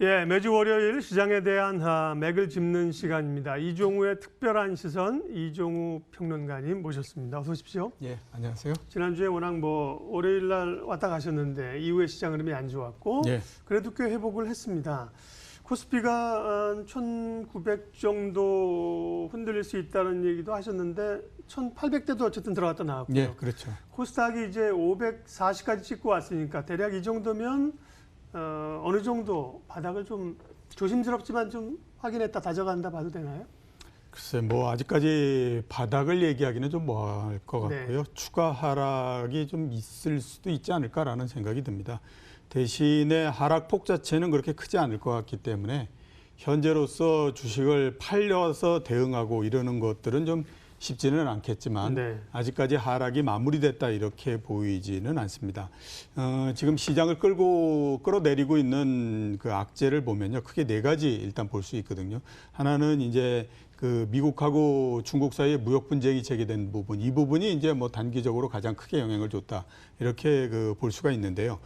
예, 매주 월요일 시장에 대한 맥을 짚는 시간입니다. 이종우의 특별한 시선, 이종우 평론가님 모셨습니다. 어서 오십시오. 예, 안녕하세요. 지난주에 워낙 월요일 날 왔다 가셨는데 이후에 시장 흐름이 안 좋았고 예. 그래도 꽤 회복을 했습니다. 코스피가 1900 정도 흔들릴 수 있다는 얘기도 하셨는데 1800대도 어쨌든 들어갔다 나왔고요. 예, 그렇죠. 코스닥이 이제 540까지 찍고 왔으니까 대략 이 정도면 어느 정도 바닥을 좀 조심스럽지만 좀 확인했다 다져간다 봐도 되나요? 글쎄, 아직까지 바닥을 얘기하기는 좀 뭐할 것 같고요. 네. 추가 하락이 좀 있을 수도 있지 않을까라는 생각이 듭니다. 대신에 하락폭 자체는 그렇게 크지 않을 것 같기 때문에 현재로서 주식을 팔려서 대응하고 이러는 것들은 좀 쉽지는 않겠지만 네. 아직까지 하락이 마무리됐다 이렇게 보이지는 않습니다. 지금 시장을 끌어내리고 있는 그 악재를 보면요, 크게 네 가지 일단 볼 수 있거든요. 하나는 이제 그 미국하고 중국 사이에 무역 분쟁이 제기된 부분, 이 부분이 이제 단기적으로 가장 크게 영향을 줬다 이렇게 볼 수가 있는데요.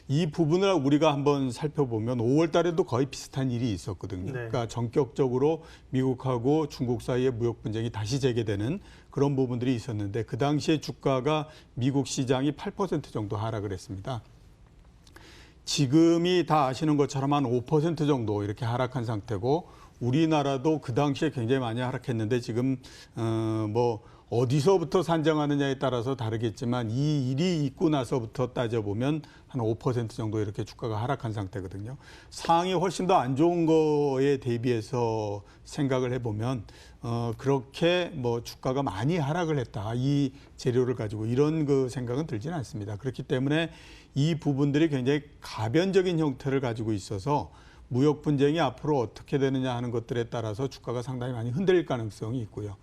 이 부분을 우리가 한번 살펴보면 5월달에도 거의 비슷한 일이 있었거든요. 네. 그러니까 전격적으로 미국하고 중국 사이에 무역 분쟁이 다시 재개되는 그런 부분들이 있었는데 그 당시에 주가가 미국 시장이 8% 정도 하락을 했습니다. 지금이 다 아시는 것처럼 한 5% 정도 이렇게 하락한 상태고 우리나라도 그 당시에 굉장히 많이 하락했는데 지금 어디서부터 산정하느냐에 따라서 다르겠지만 이 일이 있고 나서부터 따져보면 한 5% 정도 이렇게 주가가 하락한 상태거든요. 상황이 훨씬 더 안 좋은 거에 대비해서 생각을 해보면 그렇게 주가가 많이 하락을 했다. 이 재료를 가지고 이런 그 생각은 들지는 않습니다. 그렇기 때문에 이 부분들이 굉장히 가변적인 형태를 가지고 있어서 무역 분쟁이 앞으로 어떻게 되느냐 하는 것들에 따라서 주가가 상당히 많이 흔들릴 가능성이 있고요.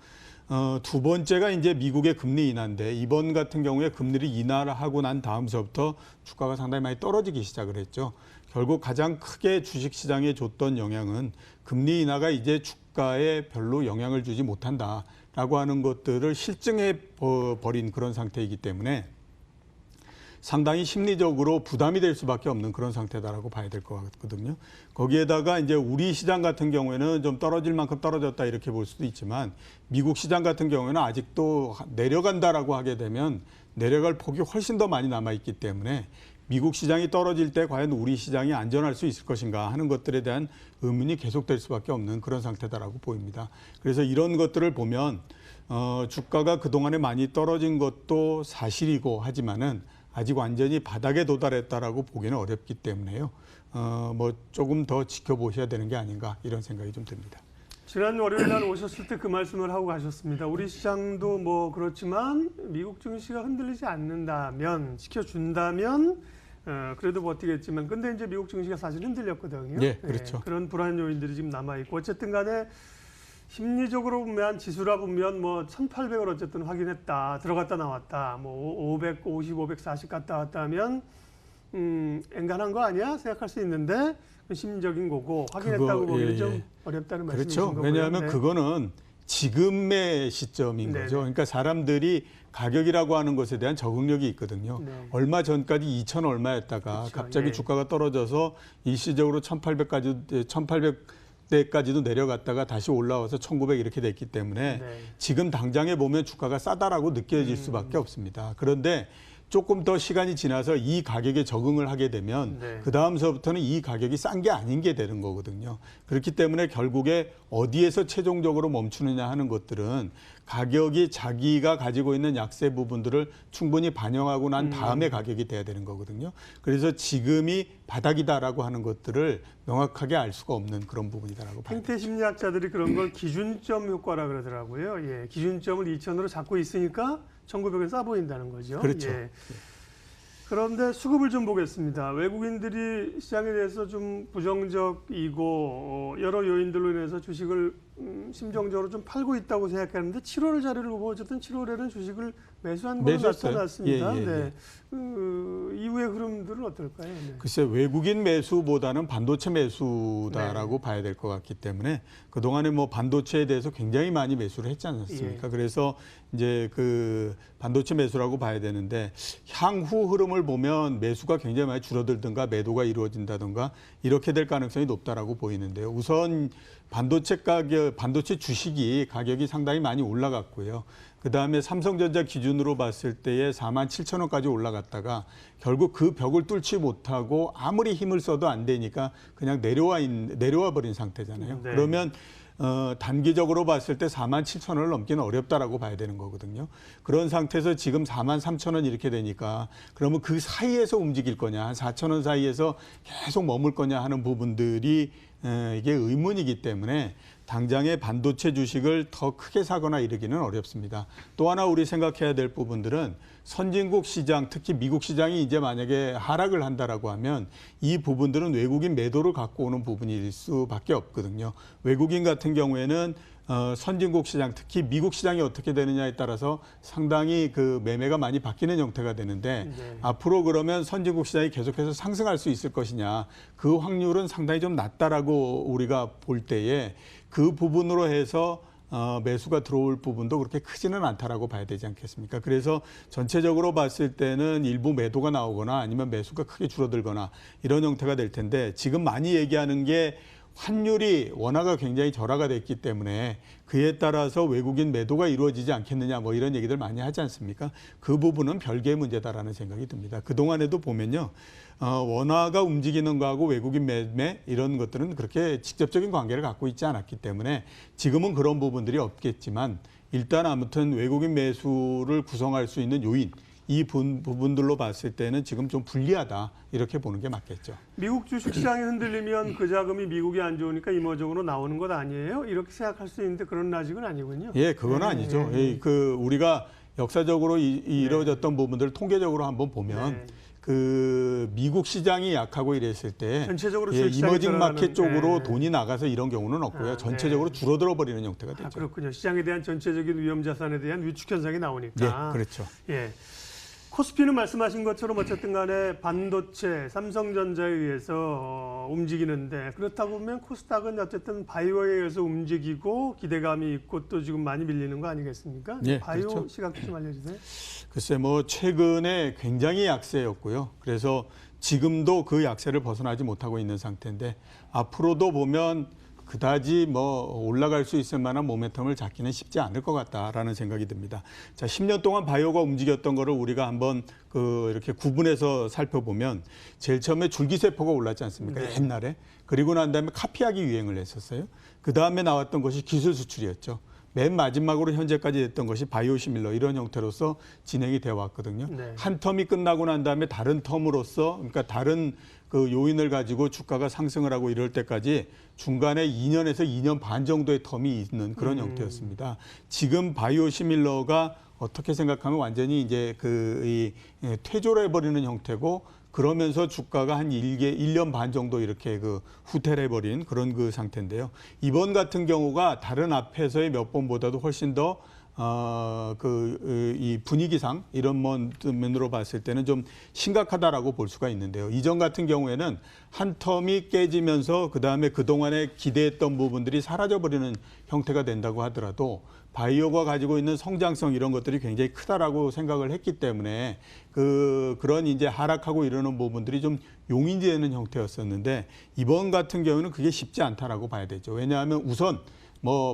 두 번째가 이제 미국의 금리 인하인데 이번 같은 경우에 금리를 인하를 하고 난 다음서부터 주가가 상당히 많이 떨어지기 시작을 했죠. 결국 가장 크게 주식시장에 줬던 영향은 금리 인하가 이제 주가에 별로 영향을 주지 못한다라고 하는 것들을 실증해 버린 그런 상태이기 때문에 상당히 심리적으로 부담이 될 수밖에 없는 그런 상태다라고 봐야 될 것 같거든요. 거기에다가 이제 우리 시장 같은 경우에는 좀 떨어질 만큼 떨어졌다 이렇게 볼 수도 있지만 미국 시장 같은 경우에는 아직도 내려간다라고 하게 되면 내려갈 폭이 훨씬 더 많이 남아있기 때문에 미국 시장이 떨어질 때 과연 우리 시장이 안전할 수 있을 것인가 하는 것들에 대한 의문이 계속될 수밖에 없는 그런 상태다라고 보입니다. 그래서 이런 것들을 보면 주가가 그동안에 많이 떨어진 것도 사실이고 하지만은 아직 완전히 바닥에 도달했다라고 보기는 어렵기 때문에요. 조금 더 지켜보셔야 되는 게 아닌가 이런 생각이 좀 듭니다. 지난 월요일 날 오셨을 때 그 말씀을 하고 가셨습니다. 우리 시장도 그렇지만 미국 증시가 흔들리지 않는다면, 지켜준다면 그래도 버티겠지만 근데 이제 미국 증시가 사실 흔들렸거든요. 예, 그렇죠. 네, 그런 불안 요인들이 지금 남아있고 어쨌든 간에 심리적으로 보면 지수라 보면 1800을 어쨌든 확인했다. 들어갔다 나왔다. 550, 540 갔다 왔다 하면 엔간한 거 아니야? 생각할 수 있는데 심리적인 거고 확인했다고 보기는 좀 어렵다는 말씀이신 그렇죠. 거고요. 왜냐하면 네. 그거는 지금의 시점인 네네. 거죠. 그러니까 사람들이 가격이라고 하는 것에 대한 적응력이 있거든요. 네. 얼마 전까지 2,000 얼마였다가 그렇죠. 갑자기 예. 주가가 떨어져서 일시적으로 1800대까지도 내려갔다가 다시 올라와서 1900 이렇게 됐기 때문에 네. 지금 당장에 보면 주가가 싸다라고 느껴질 수밖에 없습니다. 그런데 조금 더 시간이 지나서 이 가격에 적응을 하게 되면 네. 그 다음서부터는 이 가격이 싼 게 아닌 게 되는 거거든요. 그렇기 때문에 결국에 어디에서 최종적으로 멈추느냐 하는 것들은 가격이 자기가 가지고 있는 약세 부분들을 충분히 반영하고 난 다음에 가격이 돼야 되는 거거든요. 그래서 지금이 바닥이다라고 하는 것들을 명확하게 알 수가 없는 그런 부분이다라고 봐요. 행태 심리학자들이 그런 걸 기준점 효과라 그러더라고요. 예, 기준점을 2000으로 잡고 있으니까 1900은 싸 보인다는 거죠. 그렇죠. 예. 그런데 수급을 좀 보겠습니다. 외국인들이 시장에 대해서 좀 부정적이고 여러 요인들로 인해서 주식을 심정적으로 좀 팔고 있다고 생각하는데 7월 자료를 보고 어쨌든 7월에는 주식을 매수한 걸로 매수했어요. 나타났습니다. 예. 네. 그 이후의 흐름들은 어떨까요? 네. 글쎄 외국인 매수보다는 반도체 매수다라고 봐야 될 것 같기 때문에 그동안에 뭐 반도체에 대해서 굉장히 많이 매수를 했지 않았습니까? 그래서 이제 그 반도체 매수라고 봐야 되는데 향후 흐름을 보면 매수가 굉장히 많이 줄어들든가 매도가 이루어진다든가 이렇게 될 가능성이 높다라고 보이는데요. 우선 반도체 주식이 가격이 상당히 많이 올라갔고요. 그다음에 삼성전자 기준으로 봤을 때에 47,000원까지 올라갔다가 결국 그 벽을 뚫지 못하고 아무리 힘을 써도 안 되니까 그냥 내려와 버린 상태잖아요. 네. 그러면 단기적으로 봤을 때 47,000원을 넘기는 어렵다라고 봐야 되는 거거든요. 그런 상태에서 지금 43,000원 이렇게 되니까 그러면 그 사이에서 움직일 거냐, 한 4,000원 사이에서 계속 머물 거냐 하는 부분들이 이게 의문이기 때문에 당장의 반도체 주식을 더 크게 사거나 이러기는 어렵습니다. 또 하나 우리 생각해야 될 부분들은 선진국 시장, 특히 미국 시장이 이제 만약에 하락을 한다라고 하면 이 부분들은 외국인 매도를 갖고 오는 부분일 수밖에 없거든요. 외국인 같은 경우에는 선진국 시장, 특히 미국 시장이 어떻게 되느냐에 따라서 상당히 그 매매가 많이 바뀌는 형태가 되는데 앞으로 그러면 선진국 시장이 계속해서 상승할 수 있을 것이냐, 그 확률은 상당히 좀 낮다라고 우리가 볼 때에 그 부분으로 해서 매수가 들어올 부분도 그렇게 크지는 않다라고 봐야 되지 않겠습니까? 그래서 전체적으로 봤을 때는 일부 매도가 나오거나 아니면 매수가 크게 줄어들거나 이런 형태가 될 텐데 지금 많이 얘기하는 게 환율이 원화가 굉장히 절하가 됐기 때문에 그에 따라서 외국인 매도가 이루어지지 않겠느냐 뭐 이런 얘기들 많이 하지 않습니까? 그 부분은 별개의 문제다라는 생각이 듭니다. 그동안에도 보면요. 원화가 움직이는 거하고 외국인 매매 이런 것들은 그렇게 직접적인 관계를 갖고 있지 않았기 때문에 지금은 그런 부분들이 없겠지만 일단 아무튼 외국인 매수를 구성할 수 있는 요인 이 부분들로 봤을 때는 지금 좀 불리하다 이렇게 보는 게 맞겠죠. 미국 주식시장이 흔들리면 그 자금이 미국이 안 좋으니까 임원적으로 나오는 것 아니에요? 이렇게 생각할 수 있는데 그런 아직은 아니군요. 예, 그건 아니죠. 그 우리가 역사적으로 이루어졌던 부분들을 통계적으로 한번 보면 그 미국 시장이 약하고 이랬을 때 전체적으로 이머징 마켓 쪽으로 돈이 나가서 이런 경우는 없고요. 전체적으로 줄어들어 버리는 형태가 되죠. 그렇군요. 시장에 대한 전체적인 위험 자산에 대한 위축 현상이 나오니까. 네, 그렇죠. 예. 코스피는 말씀하신 것처럼 어쨌든 간에 반도체, 삼성전자에 의해서 움직이는데 그렇다 보면 코스닥은 어쨌든 바이오에 의해서 움직이고 기대감이 있고 또 지금 많이 밀리는 거 아니겠습니까? 네, 바이오 그렇죠. 시각도 좀 알려주세요. 글쎄 뭐 최근에 굉장히 약세였고요. 그래서 지금도 그 약세를 벗어나지 못하고 있는 상태인데 앞으로도 보면 그다지 뭐 올라갈 수 있을 만한 모멘텀을 잡기는 쉽지 않을 것 같다라는 생각이 듭니다. 자, 10년 동안 바이오가 움직였던 거를 우리가 한번 이렇게 구분해서 살펴보면 제일 처음에 줄기세포가 올랐지 않습니까? 네. 옛날에. 그리고 난 다음에 카피약이 유행을 했었어요. 그 다음에 나왔던 것이 기술 수출이었죠. 맨 마지막으로 현재까지 됐던 것이 바이오시밀러 이런 형태로서 진행이 되어 왔거든요. 네. 한 텀이 끝나고 난 다음에 다른 텀으로서 그러니까 다른 그 요인을 가지고 주가가 상승을 하고 이럴 때까지 중간에 2년에서 2년 반 정도의 텀이 있는 그런 형태였습니다. 지금 바이오시밀러가 어떻게 생각하면 완전히 이제 퇴조를 해버리는 형태고 그러면서 주가가 한 1년 반 정도 이렇게 후퇴를 해버린 그런 상태인데요. 이번 같은 경우가 다른 앞에서의 몇 번보다도 훨씬 더 이 분위기상 이런 면으로 봤을 때는 좀 심각하다라고 볼 수가 있는데요. 이전 같은 경우에는 한 텀이 깨지면서 그다음에 그동안에 기대했던 부분들이 사라져버리는 형태가 된다고 하더라도 바이오가 가지고 있는 성장성 이런 것들이 굉장히 크다라고 생각을 했기 때문에 그런 이제 하락하고 이러는 부분들이 좀 용인이 되는 형태였었는데 이번 같은 경우는 그게 쉽지 않다라고 봐야 되죠. 왜냐하면 우선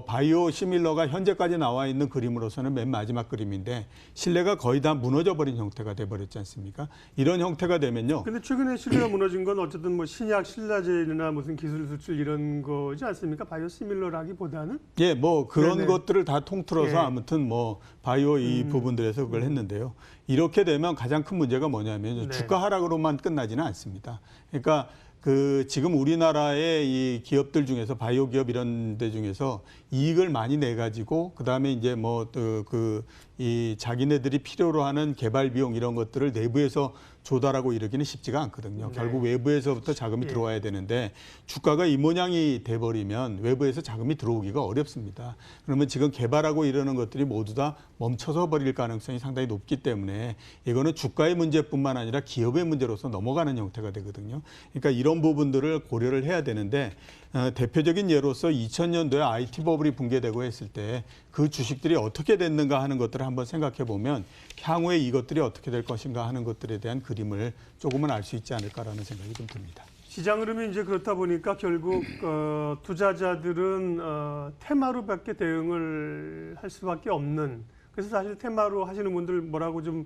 바이오 시밀러가 현재까지 나와 있는 그림으로서는 맨 마지막 그림인데 신뢰가 거의 다 무너져 버린 형태가 돼 버렸지 않습니까? 이런 형태가 되면요. 근데 최근에 신뢰가 무너진 건 어쨌든 신약 신라젠이나 무슨 기술 수출 이런 거지 않습니까? 바이오 시밀러라기보다는? 예, 그런 네네. 것들을 다 통틀어서 예. 아무튼 바이오 이 부분들에서 그걸 했는데요. 이렇게 되면 가장 큰 문제가 뭐냐면 네. 주가 하락으로만 끝나지는 않습니다. 그러니까 지금 우리나라의 이 기업들 중에서 바이오 기업 이런 데 중에서 이익을 많이 내 가지고 그다음에 이제 이 자기네들이 필요로 하는 개발 비용 이런 것들을 내부에서 조달하고 이러기는 쉽지가 않거든요. 네. 결국 외부에서부터 자금이 예. 들어와야 되는데 주가가 이 모양이 돼버리면 외부에서 자금이 들어오기가 어렵습니다. 그러면 지금 개발하고 이러는 것들이 모두 다 멈춰서 버릴 가능성이 상당히 높기 때문에 이거는 주가의 문제뿐만 아니라 기업의 문제로서 넘어가는 형태가 되거든요. 그러니까 이런 부분들을 고려를 해야 되는데 대표적인 예로서 2000년도에 IT 버블이 붕괴되고 했을 때 그 주식들이 어떻게 됐는가 하는 것들을 한번 생각해 보면 향후에 이것들이 어떻게 될 것인가 하는 것들에 대한 그림을 조금은 알 수 있지 않을까라는 생각이 좀 듭니다. 시장 흐름이 이제 그렇다 보니까 결국 투자자들은 테마로밖에 대응을 할 수밖에 없는, 그래서 사실 테마로 하시는 분들 뭐라고 좀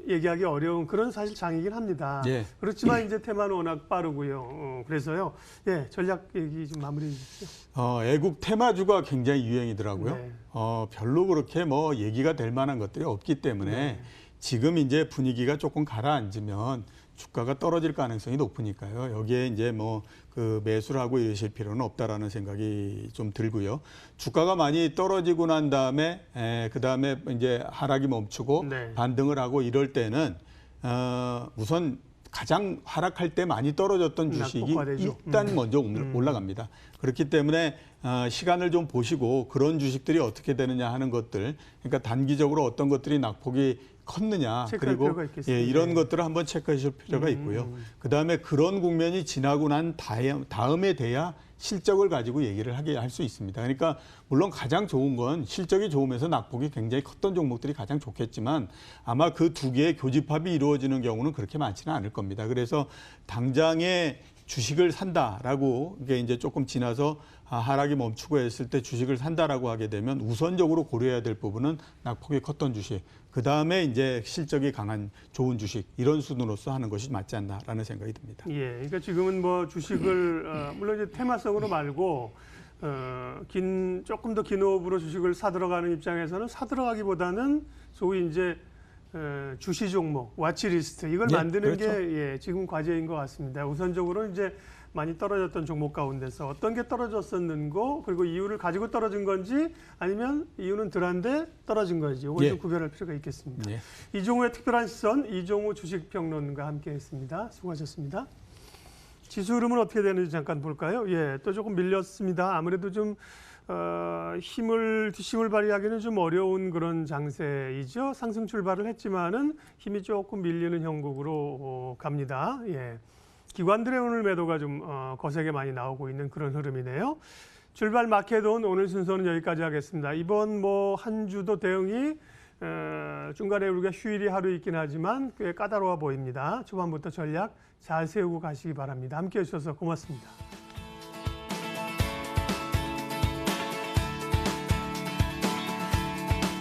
얘기하기 어려운 그런 사실 장이긴 합니다. 예. 그렇지만 이제 테마는 워낙 빠르고요. 그래서요. 예, 전략 얘기 좀 마무리해 주십시오. 애국 테마주가 굉장히 유행이더라고요. 네. 별로 그렇게 뭐 얘기가 될 만한 것들이 없기 때문에 네. 지금 이제 분위기가 조금 가라앉으면 주가가 떨어질 가능성이 높으니까요. 여기에 이제 뭐 그 매수를 하고 이러실 필요는 없다라는 생각이 좀 들고요. 주가가 많이 떨어지고 난 다음에 그 다음에 이제 하락이 멈추고 네. 반등을 하고 이럴 때는 우선 가장 하락할 때 많이 떨어졌던 주식이 낙폭화되죠. 일단 먼저 올라갑니다. 그렇기 때문에 시간을 좀 보시고 그런 주식들이 어떻게 되느냐 하는 것들, 그러니까 단기적으로 어떤 것들이 낙폭이 컸느냐, 체크할 그리고 필요가 있겠습니다. 이런 것들을 한번 체크하실 필요가 있고요. 그다음에 그런 국면이 지나고 난 다음에 돼야 실적을 가지고 얘기를 하게 할 수 있습니다. 그러니까 물론 가장 좋은 건 실적이 좋으면서 낙폭이 굉장히 컸던 종목들이 가장 좋겠지만 아마 그 두 개의 교집합이 이루어지는 경우는 그렇게 많지는 않을 겁니다. 그래서 당장에 주식을 산다라고 이게 이제 조금 지나서 하락이 멈추고 했을 때 주식을 산다라고 하게 되면 우선적으로 고려해야 될 부분은 낙폭이 컸던 주식, 그 다음에 이제 실적이 강한 좋은 주식, 이런 순으로서 하는 것이 맞지 않나라는 생각이 듭니다. 예, 그러니까 지금은 뭐 주식을 물론 이제 테마성으로 말고 조금 더 긴 호흡으로 주식을 사 들어가는 입장에서는 사 들어가기보다는 소위 이제 주시 종목, 와치리스트 이걸 예, 만드는 그렇죠. 게 지금 과제인 것 같습니다. 우선적으로 이제 많이 떨어졌던 종목 가운데서 어떤 게 떨어졌었는고, 그리고 이유를 가지고 떨어진 건지 아니면 이유는 덜한데 떨어진 건지 이걸 좀 구별할 필요가 있겠습니다. 예. 이종우의 특별한 시선, 이종우 주식평론가 함께했습니다. 수고하셨습니다. 지수 흐름은 어떻게 되는지 잠깐 볼까요? 예, 또 조금 밀렸습니다. 아무래도 좀 뒷힘을 발휘하기는 좀 어려운 그런 장세이죠. 상승 출발을 했지만은 힘이 조금 밀리는 형국으로 갑니다. 예. 기관들의 오늘 매도가 좀 거세게 많이 나오고 있는 그런 흐름이네요. 출발 마켓온 오늘 순서는 여기까지 하겠습니다. 이번 뭐 한 주도 대응이 중간에 우리가 휴일이 하루 있긴 하지만 꽤 까다로워 보입니다. 초반부터 전략 잘 세우고 가시기 바랍니다. 함께해 주셔서 고맙습니다.